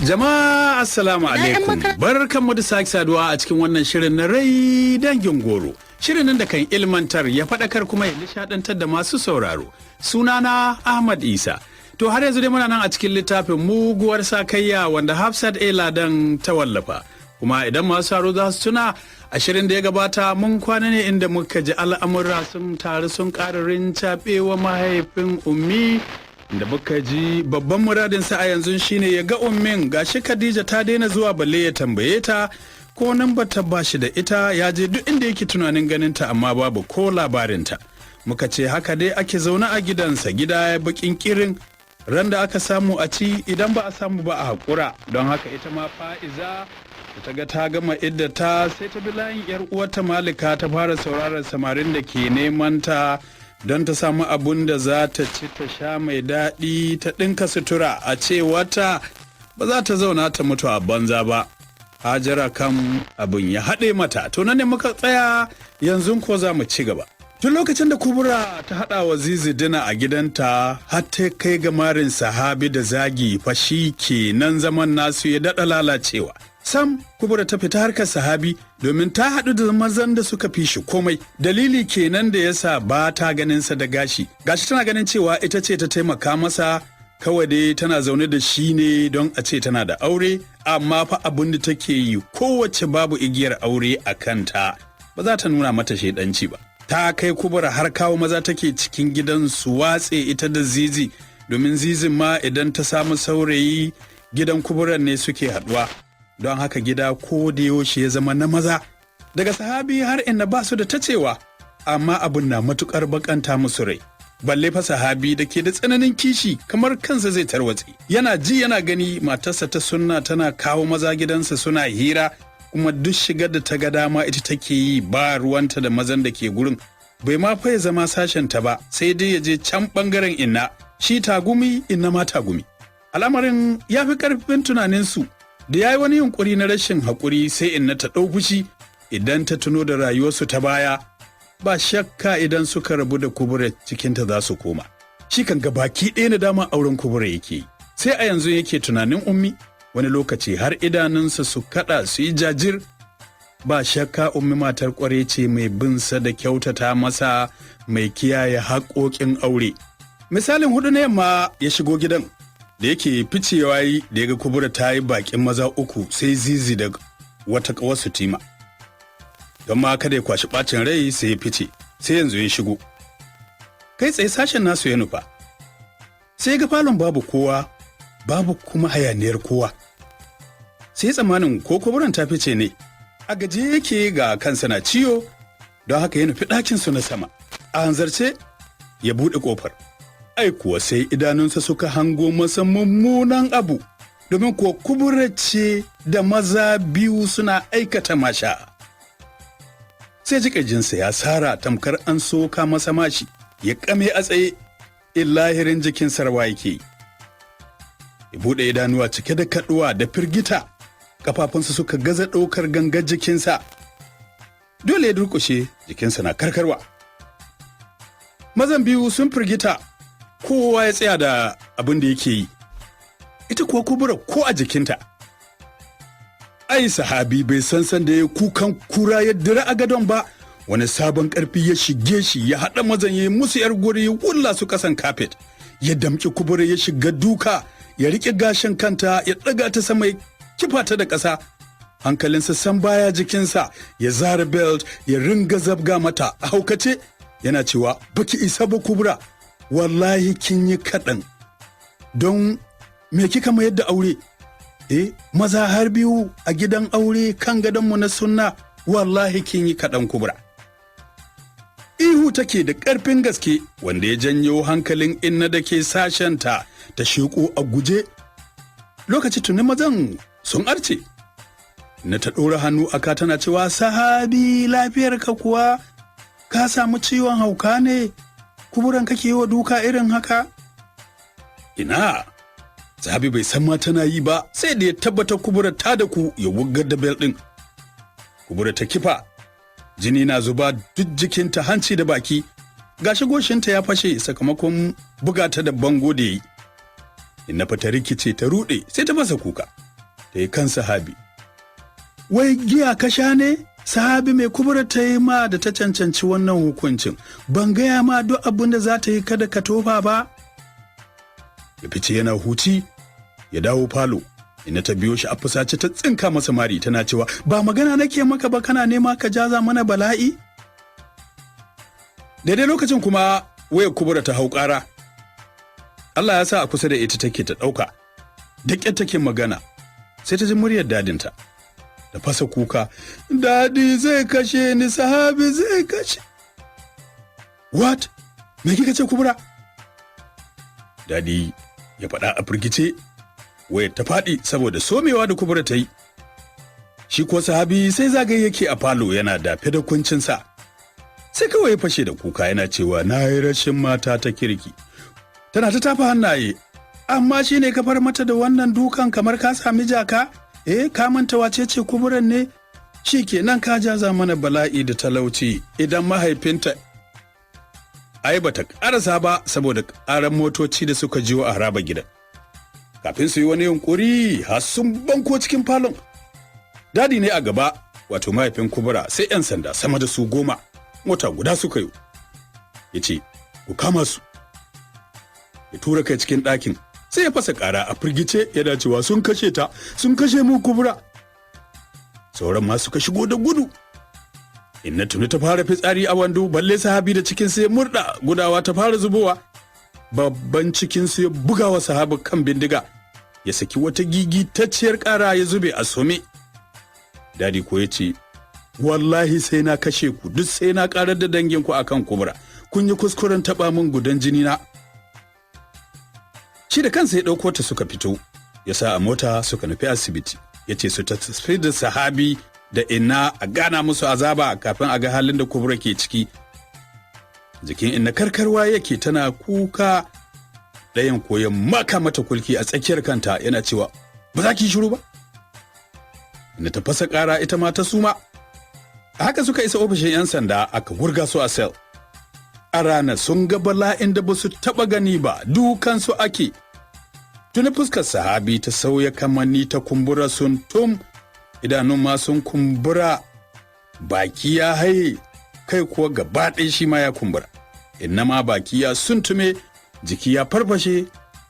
Jama'a assalamu alaikum, barkanmu da sake saduwa a cikin wannan shirin na rai dangin goro. Shirin nan da kan ilmantar ya faɗakar kuma ya nishaɗantar da masu sauraro. Sunana Ahmad Isa. To har yanzu dai muna nan a cikin littafin muguwar sakayya wanda Hafsat A. Ladan ta wallafa. Kuma idan masu sauraro za su tuna a shirin da ya gabata mun kwana ne inda muka ji al'amura sun taru sun ƙararin caɓewa mahaifin ummi. Da muka ji babban muradinsa a yanzu shine ya ga ummin gashi Khadija ta daina zuwa balle ya tambaye ta ko nan bata bashi da ita ya je duk inda yake tunanin ganinta amma babu ko labarinta. Muka ce haka dai ake zaune a gidansa gida ya bakin kirin ran da aka samu a ci idan ba a samu ba a haƙura don haka ita ma fa'iza ta ga ta gama idda ta sai ta bi layin yar uwarta Malika ta fara sauraron samarin da ke neman ta don ta samu abun da za ta ci ta sha mai daɗi ta ɗinka sutura a ce wata ba za ta zauna ta mutu a banza ba. Hajara kam abin ya haɗe mata to nan ne muka tsaya yanzu ko za mu ci gaba. Tun lokacin da Kubura ta haɗa wa Zizi dina a gidanta har ta kai ga marin sahabi da zagi fa shi kenan zaman nasu ya daɗa lalacewa. Sam Kubura ta fita harkar sahabi domin ta haɗu da mazan da suka fi shi komai. Dalili kenan da yasa ba ta ganinsa da gashi. Gashi tana ganin cewa ita ce ta taimaka masa kawai dai tana zaune da shi ne don a ce tana da aure amma fa abin da take yi kowace babu igiyar aure a kanta ba za ta nuna mata shaidanci ba. Ta kai Kubura har kawo maza take cikin gidan su watse ita da Zizi domin Zizin ma idan ta samu saurayi gidan Kuburan ne suke haɗuwa. Don haka gida ko da yaushe ya zama na maza daga sahabi har inda ba su da ta cewa amma abin na matukar bakanta musu rai balle fa sahabi da ke da tsananin kishi kamar kansa zai tarwatse yana ji yana gani matarsa ta sunna tana kawo maza gidansa suna hira kuma duk shigar da ta ga dama ita take yi ba ruwanta da mazan da ke gurin bai ma fa ya zama sashen ta ba sai dai ya je can bangaren inna shi tagumi inna ma tagumi al'amarin ya fi karfin tunaninsu da ya yi wani yunkuri na rashin haƙuri sai inna ta ɗau fushi idan ta tuno da rayuwarsu ta baya ba shakka idan suka rabu da Kubura cikinta za su koma shi kan gabaki ɗaya na dama auren Kubura yake sai a yanzu yake tunanin ummi wani lokaci har idanunsa su kaɗa su yi jajir ba shakka ummi matar ƙware ce mai binsa da kyautata masa mai kiyaye haƙoƙin aure misalin 4 na yamma ya shigo gidan da yake ficewa yi da ya ga Kubura ta yi bakin maza 3 sai Zizi da wata ƙawarsu Tima. Don ma kada ya kwashi ɓacin rai sai ya fice, sai yanzu ya shigo. Kai tsaye sashen nasu ya nufa. Sai ga falon babu kowa, babu kuma hayaniyar kowa. Sai tsammanin ko Kuburan ta fice ne, a gaje yake ga kansa na ciwo, don haka ya nufi ɗakinsu na sama. A hanzarce ya buɗe ƙofar. Ai kuwa sai idanunsa suka hango masa mummunan abu domin kuwa Kubura ce da maza biyu suna aikata masha. Sai jikajinsa ya sara tamkar an soka masa mashi ya kame a tsaye illahirin jikin sarwa yake. Ya buɗe idanuwa cike da kaɗuwa da firgita kafafunsa suka gaza ɗaukar gangar jikinsa. Dole ya durƙushe jikinsa na karkarwa. Mazan biyu sun firgita kowa ya tsaya da abin da yake yi ita kuwa Kubura ko a jikinta ai sahabi bai san da ya kukan kura ya dira a gadon ba wani sabon karfi ya shige shi ya haɗa mazan ya musu yar guri ya wulla su kasan kafet ya damƙi Kubura ya shiga duka ya riƙe gashin kanta ya ɗaga ta sama ya kifa ta da ƙasa hankalinsa san baya jikinsa ya zara belt ya ringa zabga mata a haukace yana cewa baki isa ba Kubura wallahi kin yi kaɗan don me kika mayar da aure maza har biyu a gidan aure kan gadonmu na sunna wallahi kin yi kaɗan Kubura ihu take da ƙarfin gaske wanda ya janyo hankalin inna da ke sashenta ta sheƙo a guje lokaci tuni mazan sun arce na ta ɗora hannu aka tana cewa sahabi lafiyarka kuwa ka samu ciwon hauka ne Kuburan kake yi wa duka irin haka? Ina, sahabi bai san ma tana yi ba sai da ya tabbatar Kubura ta da ku ya wuggar da bel ɗin. Kubura ta kifa, jini na zuba duk jikinta hanci da baki, gashi goshinta ya fashe sakamakon buga ta da bango da yi. Inna fa ta rikice ta ruɗe sai ta masa kuka. ta yi kan sahabi. Wai giya ka sha ne? Sahabi mai kubura ta yi ma da ta cancanci wannan hukuncin, ban gaya ma duk abin da za ta yi kada ka tofa ba? Ya fice yana huci, ya dawo falo, ina ta biyo shi a fusace ta tsinka masa mari tana cewa ba magana nake maka ba kana nema ka jaza mana bala'i? Daidai lokacin kuma wayar kubura ta hau ƙara. Allah ya sa a kusa da ita take ta ɗauka, da ƙyar take magana, sai ta ji muryar dadinta. Da fasa kuka, dadi zai kashe ni, sahabi zai kashe. What? Me kika ce kubura? Dadi ya faɗa a firgice, wayar ta faɗi saboda somewa da kubura ta yi. Shi ko sahabi sai zagaye yake a falo yana dafe da kuncinsa. Sai kawai ya fashe da kuka yana cewa na yi rashin mata ta kirki. Tana ta tafa hannaye, amma shi ne ka far mata da wannan dukan kamar ka sami jaka? Ka manta wace ce kuburan ne? Shi kenan ka jaza mana bala'i da talauci idan mahaifinta. Ai bata karasa ba saboda ƙaran motoci da suka jiwo a haraba gidan. Kafin su yi wani yunkuri har sun banko cikin falon. Dadi ne a gaba, wato mahaifin kubura, sai 'yan sanda sama da su 10, mota guda suka yi. Ya ce, ku kama su. Ya tura kai cikin ɗakin. Sai ya fasa ƙara a firgice yana cewa sun kashe ta, sun kashe mu kubura. Sauran ma suka shigo da gudu. Inna tuni ta fara fitsari a wando, balle sahabi da cikin sai murda gudawa ta fara zubowa. Babban cikin sai bugawa sahabi kan bindiga, ya saki wata gigitacciyar ƙara ya zube a some. Dadi ko ya ce, wallahi sai na kashe ku, duk sai na ƙarar da danginku akan kubura. Kun yi kuskuren taɓa min gudan jini na. Shi da kansa ya ɗauko ta suka fito, ya sa a mota suka nufi asibiti, ya ce su tafi da sahabi da inna a gana musu azaba kafin a ga halin da kubura ke ciki. Jikin inna karkarwa yake tana kuka, ɗayan koyon maka mata kulki a tsakiyar kanta yana cewa ba za ki shiru ba? Inna ta fasa ƙara ita ma ta suma. A haka suka isa ofishin 'yan sanda aka wurga su a sel. A ranar sun ga bala'in da ba su taɓa gani ba, dukansu ake. Tuni fuskar sahabi ta sauya kamanni ta kumbura sun tum, idanun ma sun kumbura, baki ya haye, kai kuwa gaba ɗaya shi ma ya kumbura. Inna ma baki ya suntume, jiki ya farfashe,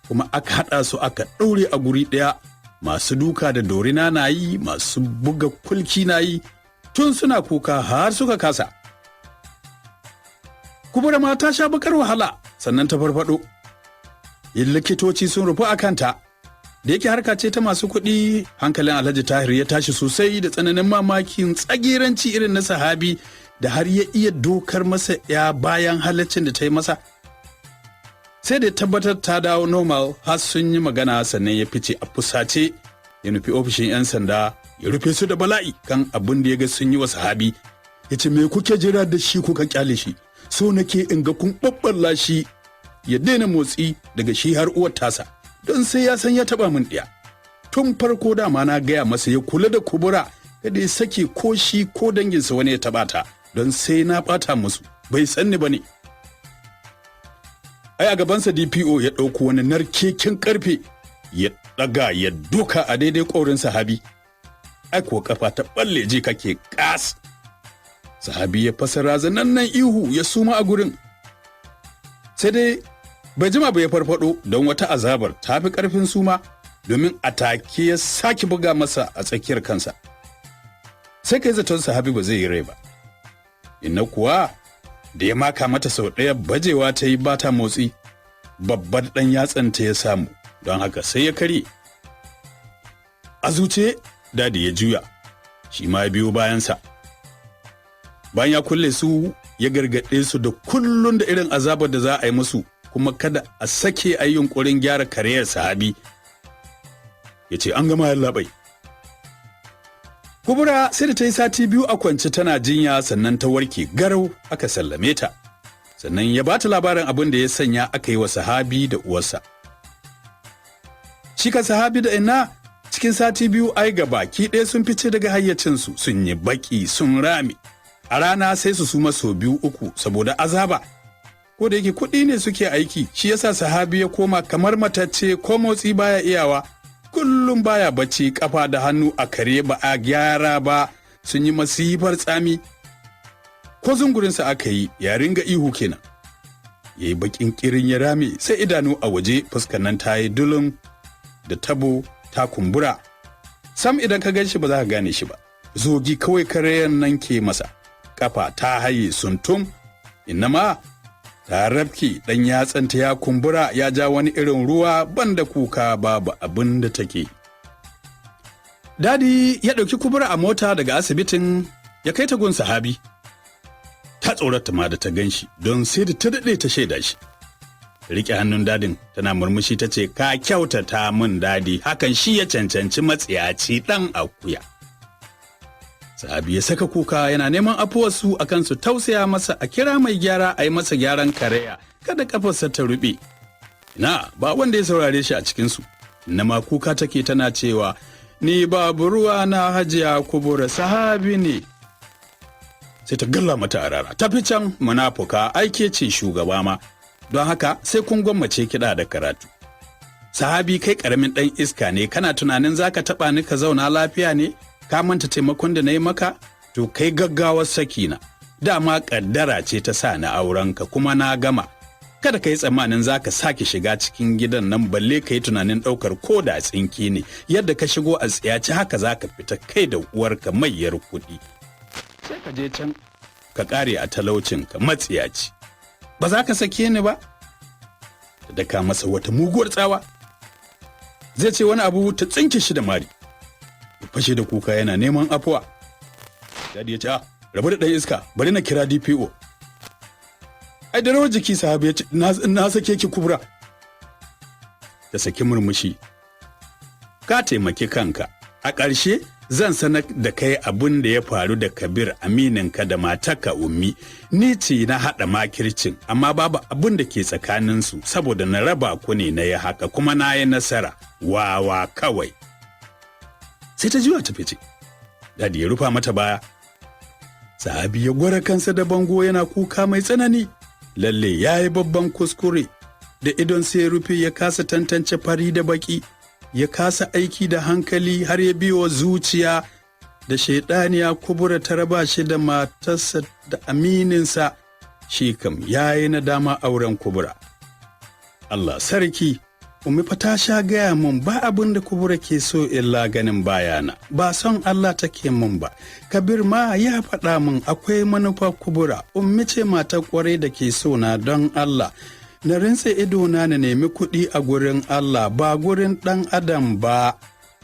kuma aka haɗa su aka ɗaure a guri ɗaya. Masu duka da dorina na yi, masu buga kulki na yi, tun suna kuka har suka kasa. Kubura ma ta sha bakar wahala sannan ta farfado. Yin likitoci sun rufu a kanta. Da yake harka ce ta masu kuɗi, hankalin Alhaji Tahir ya tashi sosai da tsananin mamakin tsagiranci irin na sahabi da har ya iya dokar masa ya bayan halaccin da ta yi masa. Sai da tabbatar ta dawo normal har sun yi magana sannan ya fice a fusace ya nufi ofishin 'yan sanda ya rufe su da bala'i kan abin da ya ga sun yi wa sahabi. Ya ce me kuke jira da shi kuka kyale shi? So nake in ga kun ɓaɓɓalla shi ya daina motsi daga shi har uwar tasa don sai ya san ya taɓa min ɗiya. Tun farko dama na gaya masa ya kula da kubura kada ya sake ko shi ko danginsa wani ya taɓa ta don sai na ɓata musu bai san ni ba ne. Ai a gabansa DPO ya ɗauko wani narkeken ƙarfe ya ɗaga ya duka a daidai ƙaurin sahabi. Ai ko kafa ta ɓalle je kake ƙas. Sahabi ya fasa razanannen ihu ya suma a gurin. Sai dai bai jima ba ya farfado don wata azabar ta fi ƙarfin suma domin a take ya sake buga masa a tsakiyar kansa. Sai kai zaton sahabi ba zai yi rai ba. Inna kuwa da ya maka mata sau ɗaya bajewa ta yi bata motsi, babbar ɗan yatsanta ya samu don haka sai ya karye. A zuce dadi ya juya, shi ma ya biyo bayansa. Bayan ya kulle su ya gargaɗe su da kullun da irin azabar da za a yi musu kuma kada a sake a yi yunƙurin gyara kariyar sahabi. Ya ce an gama yallaɓai. Kubura sai da ta yi sati 2 a kwance tana jinya sannan ta warke garau aka sallame ta. Sannan ya ba ta labarin abin da ya sanya aka yi wa sahabi da uwarsa. Shi ka sahabi da ina cikin sati 2 ai ga baki ɗaya sun fice daga hayyacinsu sun yi baki sun rame. A rana sai su suma sau 2-3 saboda azaba. Ko da yake kuɗi ne suke aiki, shi yasa sahabi ya koma kamar matacce ko motsi baya iyawa. kullum baya bacci, kafa da hannu a kare ba a gyara ba, sun yi masifar tsami. Ko zungurinsa aka yi ya ringa ihu kenan. Ya yi bakin kirin ya rame, sai idanu a waje, fuskar nan ta yi dulun da tabo ta kumbura. Sam idan ka gan shi ba za ka gane shi ba. Zogi kawai karayan nan ke masa. Kafa ta haye suntum, innama ta rafke, ɗan yatsanta ya kumbura, ya ja wani irin ruwa, banda kuka babu abin da take. Dadi ya ɗauki kubura a mota daga asibitin ya kai ta gun sahabi. Ta tsorata ma da ta gan shi, don sai da ta daɗe ta shaida shi. Riƙe hannun dadin tana murmushi ta ce, ka kyautata min dadi, hakan shi ya cancanci matsiyaci ɗan akuya. Sahabi ya saka kuka yana neman afuwarsu a kan su tausaya masa, a kira mai gyara a yi masa gyaran karaya, kada kafarsa ta ruɓe. Ina ba wanda ya saurare shi a cikinsu, na ma kuka take tana cewa, ni babu ruwa na hajiya kubura, sahabi ne. Sai ta galla mata a rara, tafi can munafuka, aike ce shugaba ma, don haka sai kun gwammace kiɗa da karatu. Sahabi kai ƙaramin ɗan iska ne, kana tunanin za ka taɓa ni ka zauna lafiya ne? Ka manta taimakon da na yi maka? To kai gaggawar sakina, dama ƙaddara ce ta sa na aurenka kuma na gama. Kada ka yi tsammanin za ka sake shiga cikin gidan nan, balle ka yi tunanin ɗaukar ko da tsinki ne, yadda ka shigo a tsiyaci haka za ka fita kai da uwarka mayyar kuɗi. Sai ka je can ka ƙare a talaucinka matsiyaci. Ba za ka sake ni ba? Da daka masa wata muguwar tsawa. Zai ce wani abu ta tsinke shi da mari. Ya fashe da kuka yana neman afuwa. Dadi ya ce, rabu da ɗan iska, bari na kira DPO. Ai da rawar jiki sahabi ya ce, na sake ki kubura. Da saki murmushi. Ka taimaki kanka. A ƙarshe zan sanar da kai abin da ya faru da Kabir, amininka da matarka Ummi. Ni ce na haɗa makircin, amma babu abin da ke tsakaninsu, saboda na raba ku ne na yi haka, kuma na yi nasara. Wawa kawai. Sai ta juya ta fice. Dadi ya rufa mata baya. Sahabi ya gwara kansa da bango yana kuka mai tsanani. Lalle ya yi babban kuskure. Da idon sai ya rufe, ya kasa tantance fari da baki. Ya kasa aiki da hankali, har ya biyo zuciya. Da shaidaniya kubura ta raba shi da matarsa da amininsa. Shi kam ya yi nadama auren kubura. Allah sarki. Ummi fa ta sha gaya mun ba abin da kubura ke so illa ganin bayana, ba son Allah take mun ba. Kabir ma ya faɗa mun akwai manufa kubura. Ummi ce matar kwarai da ke so na don Allah. Na rinse idona na nemi kuɗi a gurin Allah, ba gurin ɗan adam ba.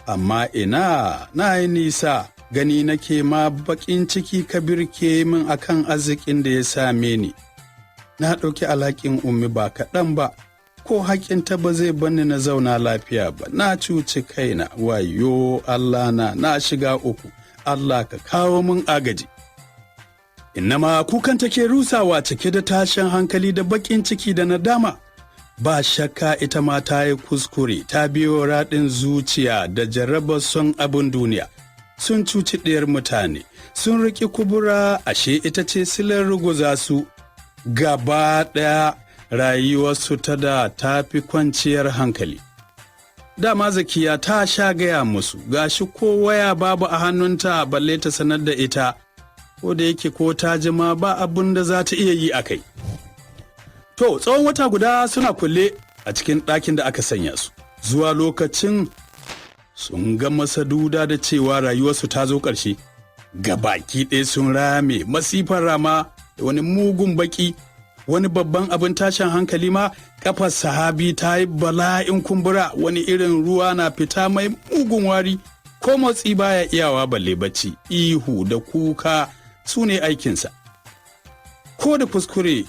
Amma ina na yi nisa, gani nake ma baƙin ciki Kabir ke min akan arzikin da ya same ni. Na ɗauki alhakin Ummi ba kaɗan ba. Ko haƙinta ba zai bani na zauna lafiya ba, na cuci kaina, wayo Allah na shiga uku, Allah ka kawo min agaji. Innama kukan take rusawa cike da tashin hankali da baƙin ciki da nadama. Ba shakka ita ma ta yi kuskure, ta biyo raɗin zuciya da jarabar son abin duniya. Sun cuci ɗiyar mutane, sun riƙi kubura, ashe ita ce silar ruguza su gaba ɗaya. Rayuwarsu ta da ta fi kwanciyar hankali. Dama Zakiya ta sha gaya musu, gashi ko waya babu a hannunta balle ta sanar da ita, ko da yake ko ta jima ba abin da za ta iya yi a kai. To, tsawon wata guda suna kulle a cikin ɗakin da aka sanya su. Zuwa lokacin sun ga masaduda da cewa rayuwarsu ta zo ƙarshe. Gabaki ɗaya sun rame, masifar rama da wani mugun baki. Wani babban abin tashin hankali ma, kafar sahabi ta yi bala'in kumbura, wani irin ruwa na fita mai mugun wari, ko motsi baya iyawa balle bacci, ihu da kuka su ne aikinsa. Ko da kuskure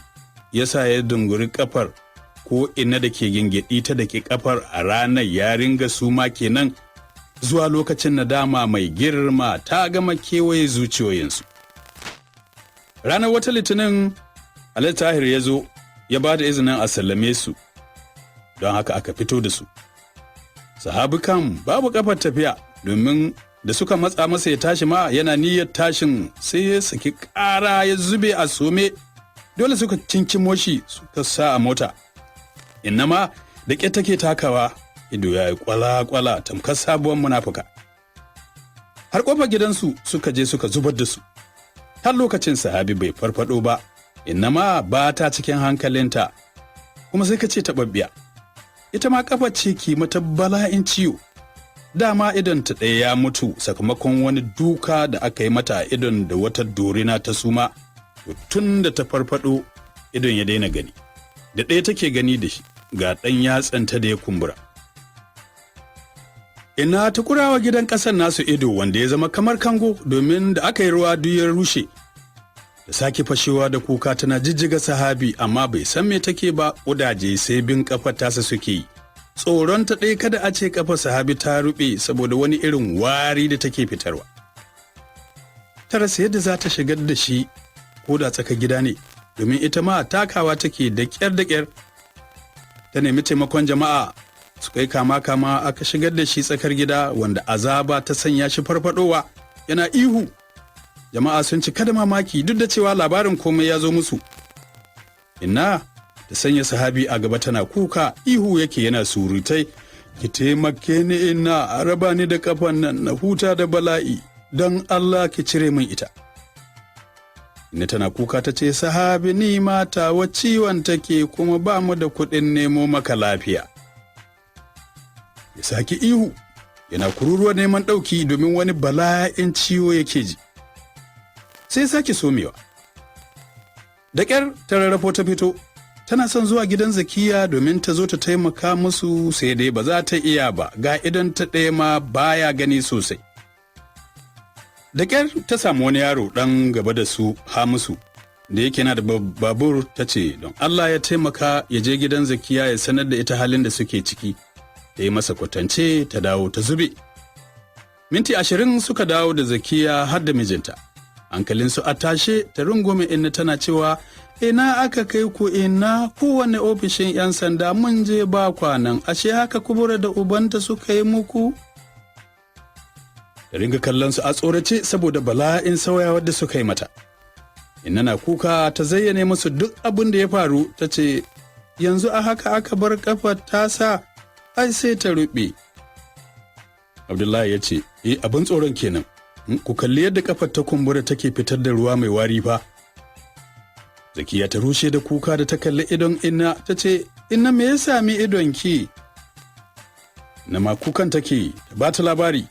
ya sa ya dunguri kafar, ko ina da ke gingiɗi ta da ke kafar a ranar ya ringa suma kenan. Zuwa lokacin nadama mai girma ta gama kewaye zuciyoyinsu. Ranar wata litinin Tahir ya zo ya ba da izinin a sallame su, don haka aka fito da su. Sahabi kan babu kafar tafiya, domin da suka matsa masa ya tashi ma yana niyyar tashin, sai ya saki ƙara ya zube a some. Dole suka cincimo shi suka sa a mota. Innama da ƙyar take takawa, ido ya yi kwala-kwala tamkar sabuwar munafuka. Har ƙofar gidansu suka je suka zubar da su. Har lokacin sahabi bai farfado ba, ma ba ta cikin hankalinta, kuma sai ka ce taɓaɓɓiya. Ita ma ƙafa ce ki mata bala'in ciwo. Dama idonta ɗaya ya mutu sakamakon wani duka da aka yi mata a idon da wata dorina ta suma. Tun da ta farfado idon ya daina gani. Da ɗaya take gani da shi, ga ɗan yatsanta da ya kumbura. Ina ta kurawa gidan ƙasar nasu ido wanda ya zama kamar kango domin da aka yi ruwa duk ya rushe. Da sake fashewa da kuka tana jijjiga sahabi amma bai san me take ba, ƙudaje sai bin ƙafar tasa suke yi. Tsoron ta ɗaya kada a ce ƙafar sahabi ta ruɓe saboda wani irin wari da take fitarwa. Ta rasa yadda za ta shigar da shi ko da tsaka gida ne, domin ita ma takawa take da ƙyar da ƙyar. Ta nemi taimakon jama'a suka yi kama aka shigar da shi tsakar gida wanda azaba ta sanya shi farfadowa yana ihu. Jama'a sun cika da mamaki duk da cewa labarin komai ya zo musu. Inna ta sanya sahabi a gaba tana kuka, ihu yake yana surutai, ki taimake ni inna, a raba ni da kafan nan na huta da bala'i, don Allah ki cire min ita. Inna tana kuka ta ce, sahabi ni mata wa ciwon take kuma ba mu da kuɗin nemo maka lafiya. Ya saki ihu yana kururuwa neman ɗauki domin wani bala'in ciwo yake ji. Sai sake somewa. Da ƙyar ta rarrafo ta fito, tana son zuwa gidan Zakiya domin ta zo ta taimaka musu, sai dai ba za ta iya ba, ga idan ta ɗaya ma baya gani sosai. Da ƙyar ta samu wani yaro ɗan gaba da su, Hamisu, da yake na da babur, ta ce don Allah ya taimaka ya je gidan Zakiya ya sanar da ita halin da suke ciki. Ta yi masa kwatance ta dawo ta zube. Minti 20 suka dawo da Zakiya har da mijinta. Hankalinsu a tashe, ta rungume inna tana cewa, ina aka kai ku ina, kowane ofishin 'yan sanda mun je ba kwanan, ashe haka kubura da ubanta suka yi muku? Da ringa kallon su a tsorace saboda bala'in sauyawar da suka yi mata. Inna na kuka ta zayyane musu duk abin da ya faru, ta ce, yanzu a haka aka bar kafar tasa, ai sai ta ruɓe. Abdullahi ya ce, abin tsoron kenan, ku kalli yadda kafar ta kumbura take fitar da ruwa mai wari fa. Zakiya ta rushe da kuka da ta kalli idon inna, ta ce, inna me ya sami idon ki? Na ma kukan take, ta ba ta labari.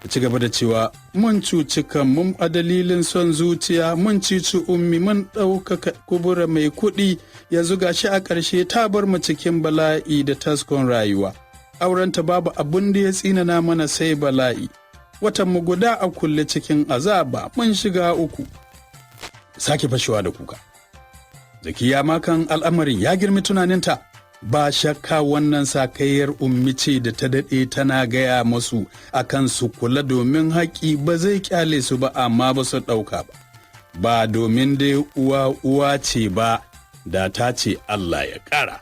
Ta ci gaba da cewa, mun cuci kanmu a dalilin son zuciya, mun cici ummi, mun ɗaukaka kubura mai kuɗi, yanzu gashi a ƙarshe ta bar mu cikin bala'i da taskon rayuwa. Aurenta babu abin da ya tsinana mana sai bala'i. Watan mu guda a kulle cikin azaba, mun shiga uku. Sake fashewa da kuka. Zakiya makan al'amarin ya girmi tunaninta, ba shakka wannan sakayyar ummi ce da ta daɗe tana gaya masu akan su kula domin haƙi ba zai kyale su ba amma ba su ɗauka ba. Ba domin dai uwa ce ba, da ta ce Allah ya ƙara.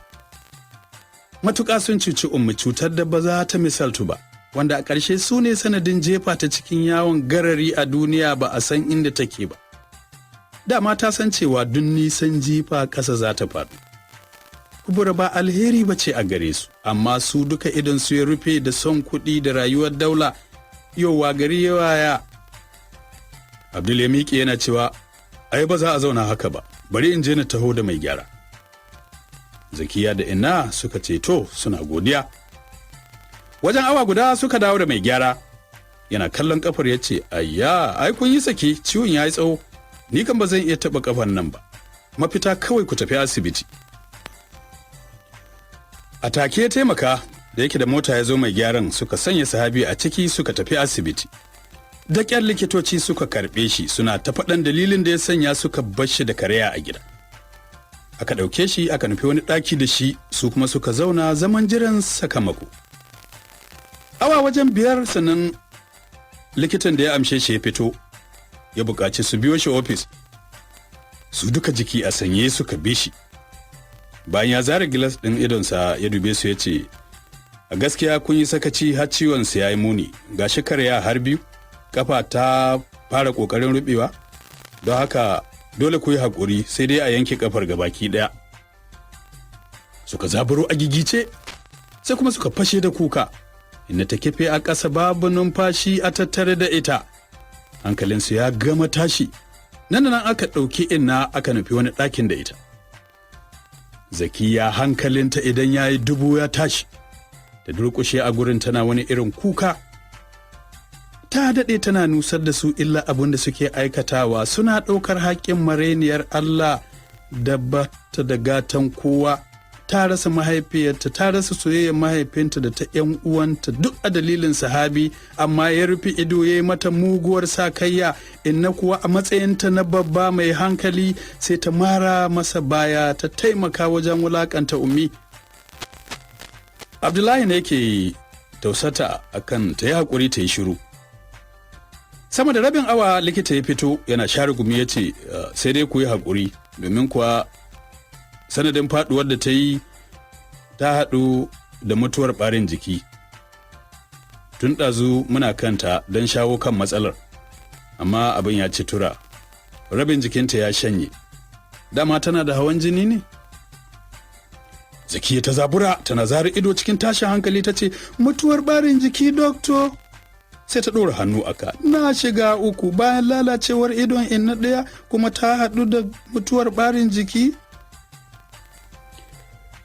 Matuƙa sun cuci ummi cutar da ba za ta misaltu ba, wanda a ƙarshe su ne sanadin jefa ta cikin yawon garari a duniya ba a san inda take ba. Dama ta san cewa duk nisan jifa ƙasa za ta faɗo. Kubura ba alheri ba ce a gare su, amma su duka idan su ya rufe da son kuɗi da rayuwar daula, yowa gari yawaya. Abdul ya miƙe yana cewa, ai ba za a zauna haka ba, bari in je na taho da mai gyara. Zakiya da inna suka ce to suna godiya. Wajen awa guda suka dawo da mai gyara. Yana kallon kafar ya ce, ayya, ai kun yi sake, ciwon ya yi tsawo, ni kan ba zan iya taɓa kafar nan ba. Mafita kawai ku tafi asibiti. A take ya taimaka, da yake da mota ya zo mai gyaran suka sanya sahabi a ciki suka tafi asibiti. Da ƙyar likitoci suka karɓe shi suna ta faɗan dalilin da ya sanya suka bar shi da karaya a gida. Aka ɗauke shi aka nufi wani ɗaki da shi, su kuma suka zauna zaman jiran sakamako. Awa wajen 5 sannan likitan da ya amshe shi ya fito, ya buƙaci su biyo shi ofis. Su duka jiki a sanye suka bi shi. Bayan ya zara gilas ɗin idonsa ya dube su ya ce, a gaskiya kun yi sakaci har ciwonsa ya yi muni, ga shi karya har biyu, kafa ta fara ƙoƙarin ruɓewa, don haka dole ku yi haƙuri sai dai a yanke kafar gabaki ɗaya. Suka zaburo a gigice, sai kuma suka fashe da kuka. Inna ta kife a ƙasa babu numfashi a tattare da ita. Hankalinsu ya gama tashi. Nan aka ɗauki inna aka nufi wani ɗakin da ita. Zakiya hankalinta idan ya yi dubu ya tashi. Da durƙushe a gurin tana wani irin kuka. Ta daɗe tana nusar da su illa abin da suke aikatawa, suna ɗaukar haƙƙin mareniyar Allah da ba ta da gatan kowa. Ta rasa mahaifiyarta, ta rasa soyayyar mahaifinta da ta ‘yan uwanta duk a dalilin sahabi, amma ya rufe ido ya yi mata muguwar sakayya. Inna kuwa a matsayinta na babba mai hankali sai ta mara masa baya ta taimaka wajen wulakanta ummi. Abdullahi ne yake tausata akan ta yi haƙuri ta yi shiru. Sama da rabin awa likita ya fito yana share gumi ya ce sai dai ku yi haƙuri, domin kuwa sanadin faɗuwar da ta yi ta haɗu da mutuwar ɓarin jiki. Tun ɗazu muna kanta don shawo kan matsalar, amma abin ya ci tura. Rabin jikinta ya shanye. Dama tana da hawan jini ne? Zakiya ta zabura tana zara ido cikin tashin hankali ta ce, mutuwar ɓarin jiki doctor. Sai ta ɗora hannu aka. Na shiga uku, bayan lalacewar idon inna ɗaya kuma ta haɗu da mutuwar ɓarin jiki.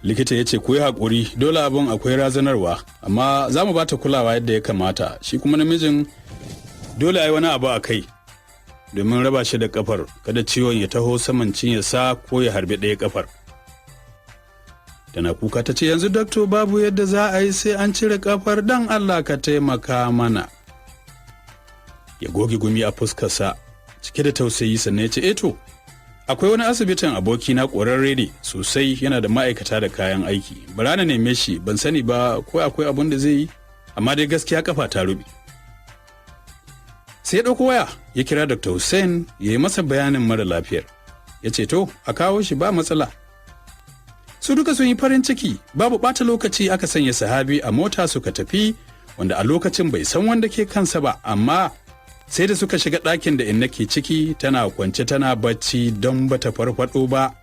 Likita ya ce ku yi haƙuri, dole abin akwai razanarwa, amma za mu ba ta kulawa yadda ya kamata. Shi kuma namijin dole a yi wani abu a kai domin raba shi da kafar, kada ciwon ya taho saman cinyarsa ko ya harbi ɗaya kafar. Tana kuka ta ce, yanzu dakto babu yadda za a yi sai an cire kafar, dan Allah ka taimaka mana. Ya goge gumi a fuskarsa cike da tausayi sannan ya ce, eto akwai wani asibitin abokina ƙwararre ne sosai, yana da ma'aikata da kayan aiki, bara na neme shi, ban sani ba ko akwai abin da zai yi, amma dai gaskiya kafa ta ruɓe. Sai ya ɗauko waya ya kira Dr. Hussein ya yi masa bayanin mara lafiyar. Ya ce to a kawo shi ba matsala. Su duka sun yi farin ciki, babu ɓata lokaci aka sanya sahabi a mota suka tafi, wanda a lokacin bai san wanda ke kansa ba, amma sai da suka shiga ɗakin da inna ke ciki tana kwance tana bacci don bata farfado ba.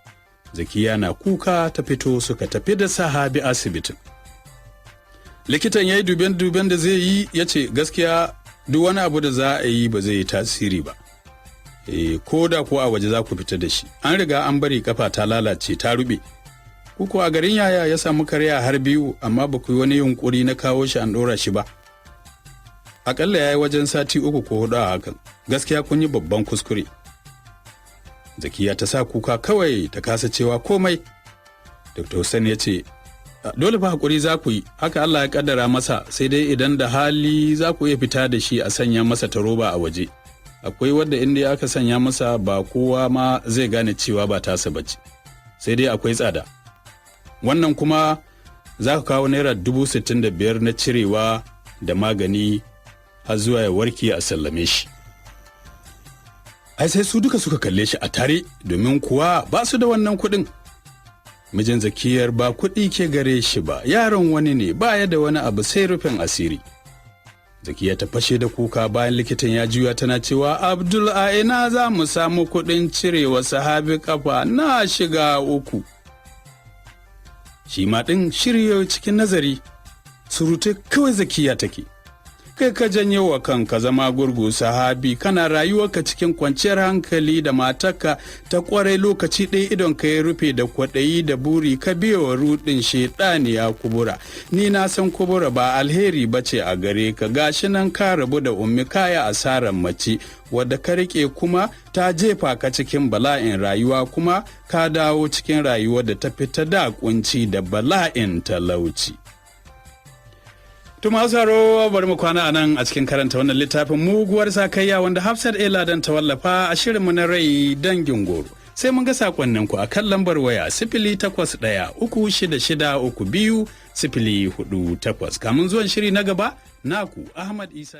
Zakiya na kuka ta fito suka tafi da sahabi asibitin. Likitan ya yi duben da zai yi, ya ce gaskiya duk wani abu da za a yi ba zai yi tasiri ba. Ko da ko a waje za ku fita da shi, an riga an bari kafa ta lalace ta rube. Kuku a garin yaya ya samu karya har biyu, amma ba ku yi wani yunkuri na kawo shi an ɗora shi ba. Akalla ya yi wajen sati 3 ko 4 a hakan. Gaskiya kun yi babban kuskure. Zakiya ta sa kuka kawai ta kasa cewa komai. Dr. Hussein ya ce, dole fa hakuri za ku yi, haka Allah ya kaddara masa, sai dai idan da hali za ku iya fita da shi a sanya masa ta roba a waje. Akwai wadda inda aka sanya masa ba kowa ma zai gane cewa ba tasa bace. Sai dai akwai tsada. Wannan kuma za ka kawo naira 65,000 na cirewa da magani har zuwa ya warke a sallame shi. Ai sai su duka suka kalle shi a tare, domin kuwa ba su da wannan kuɗin. Mijin Zakiyar ba kuɗi ke gare shi ba, yaron wani ne, ba ya da wani abu sai rufin asiri. Zakiya ta fashe da kuka bayan likitan ya juya tana cewa, Abdul a ina za mu samu kuɗin cirewa sahabi kafa, na shiga uku. Shi ma ɗin shirya cikin nazari, surute kawai Zakiya take. Kai ka janyo wa kanka zama gurgu sahabi, kana rayuwarka cikin kwanciyar hankali da matarka ta kwarai, lokaci ɗaya idon ka ya rufe da kwaɗayi da buri, ka biya wa ruɗin shaidani ya kubura. Ni na san kubura ba alheri ba ce a gare ka, gashi nan ka rabu da ummi kaya asarar mace wadda ka rike kuma ta jefa ka cikin bala'in rayuwa, kuma ka dawo cikin rayuwar da ta fita da kunci da bala'in talauci. Tuma sauraro bari mu kwana a nan a cikin karanta wannan littafin muguwar sakayya wanda Hafsat Ladan ta wallafa a shirinmu na rai dangin goro. Sai mun ga sakonninku a kan lambar waya 081-366-32-048. Kamun zuwan shiri na gaba, naku Ahmad Isa.